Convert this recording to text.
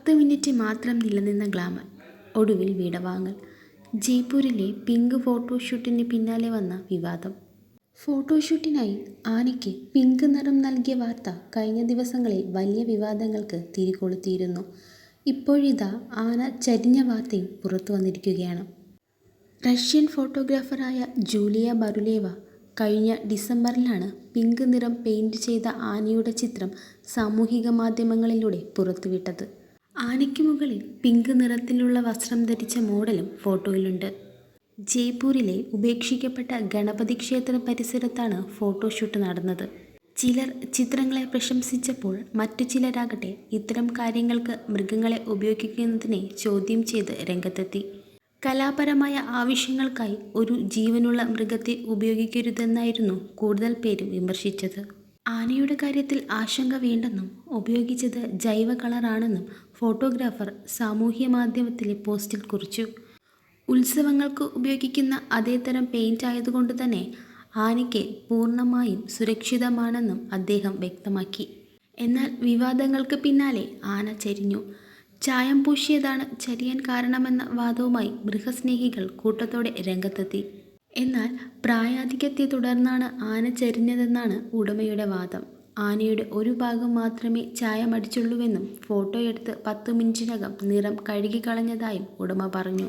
10 minute മാത്രം നിലനിന്ന glamour ഒടുവിൽ വിടവാങ്ങൽ. ജയ്പൂരിലെ പിങ്ക് ഫോട്ടോഷൂട്ടിന് പിന്നാലെ വന്ന വിവാദം. ഫോട്ടോഷൂട്ടിനായി ആനയ്ക്ക് പിങ്ക് നിറം നൽകിയ വാർത്ത കഴിഞ്ഞ ദിവസങ്ങളിൽ വലിയ വിവാദങ്ങൾക്ക് തിരികൊളുത്തിയിരുന്നു. ഇപ്പോഴിതാ ആന ചരിഞ്ഞ വാർത്തയും പുറത്തു വന്നിരിക്കുകയാണ്. റഷ്യൻ ഫോട്ടോഗ്രാഫറായ ജൂലിയ ബറുലേവ കഴിഞ്ഞ ഡിസംബറിലാണ് പിങ്ക് നിറം പെയിന്റ് ചെയ്ത ആനയുടെ ചിത്രം സാമൂഹിക മാധ്യമങ്ങളിലൂടെ പുറത്തുവിട്ടത്. ആനയ്ക്ക് മുകളിൽ പിങ്ക് നിറത്തിലുള്ള വസ്ത്രം ധരിച്ച മോഡലും ഫോട്ടോയിലുണ്ട്. ജയ്പൂരിലെ ഉപേക്ഷിക്കപ്പെട്ട ഗണപതി ക്ഷേത്ര പരിസരത്താണ് ഫോട്ടോഷൂട്ട് നടന്നത്. ചിലർ ചിത്രങ്ങളെ പ്രശംസിച്ചപ്പോൾ മറ്റു ചിലരാകട്ടെ ഇത്തരം കാര്യങ്ങൾക്ക് മൃഗങ്ങളെ ഉപയോഗിക്കുന്നതിനെ ചോദ്യം ചെയ്ത് രംഗത്തെത്തി. കലാപരമായ ആവശ്യങ്ങൾക്കായി ഒരു ജീവനുള്ള മൃഗത്തെ ഉപയോഗിക്കരുതെന്നായിരുന്നു കൂടുതൽ പേരും വിമർശിച്ചത്. ആനയുടെ കാര്യത്തിൽ ആശങ്ക വേണ്ടെന്നും ഉപയോഗിച്ചത് ജൈവ കളറാണെന്നും ഫോട്ടോഗ്രാഫർ സാമൂഹ്യ മാധ്യമത്തിലെ പോസ്റ്റിൽ കുറിച്ചു. ഉത്സവങ്ങൾക്ക് ഉപയോഗിക്കുന്ന അതേ തരം പെയിന്റ് ആയതുകൊണ്ട് തന്നെ ആനയ്ക്ക് പൂർണ്ണമായും സുരക്ഷിതമാണെന്നും അദ്ദേഹം വ്യക്തമാക്കി. എന്നാൽ വിവാദങ്ങൾക്ക് പിന്നാലെ ആന ചരിഞ്ഞു. ചായം പൂശിയതാണ് ചരിയാൻ കാരണമെന്ന വാദവുമായി മൃഗസ്നേഹികൾ കൂട്ടത്തോടെ രംഗത്തെത്തി. എന്നാൽ പ്രായാധിക്യത്തെ തുടർന്നാണ് ആന ചരിഞ്ഞതെന്നാണ് ഉടമയുടെ വാദം. ആനയുടെ ഒരു ഭാഗം മാത്രമേ ചായമടിച്ചുള്ളൂവെന്നും ഫോട്ടോയെടുത്ത് 10 മിനിറ്റിനകം നിറം കഴുകിക്കളഞ്ഞതായും ഉടമ പറഞ്ഞു.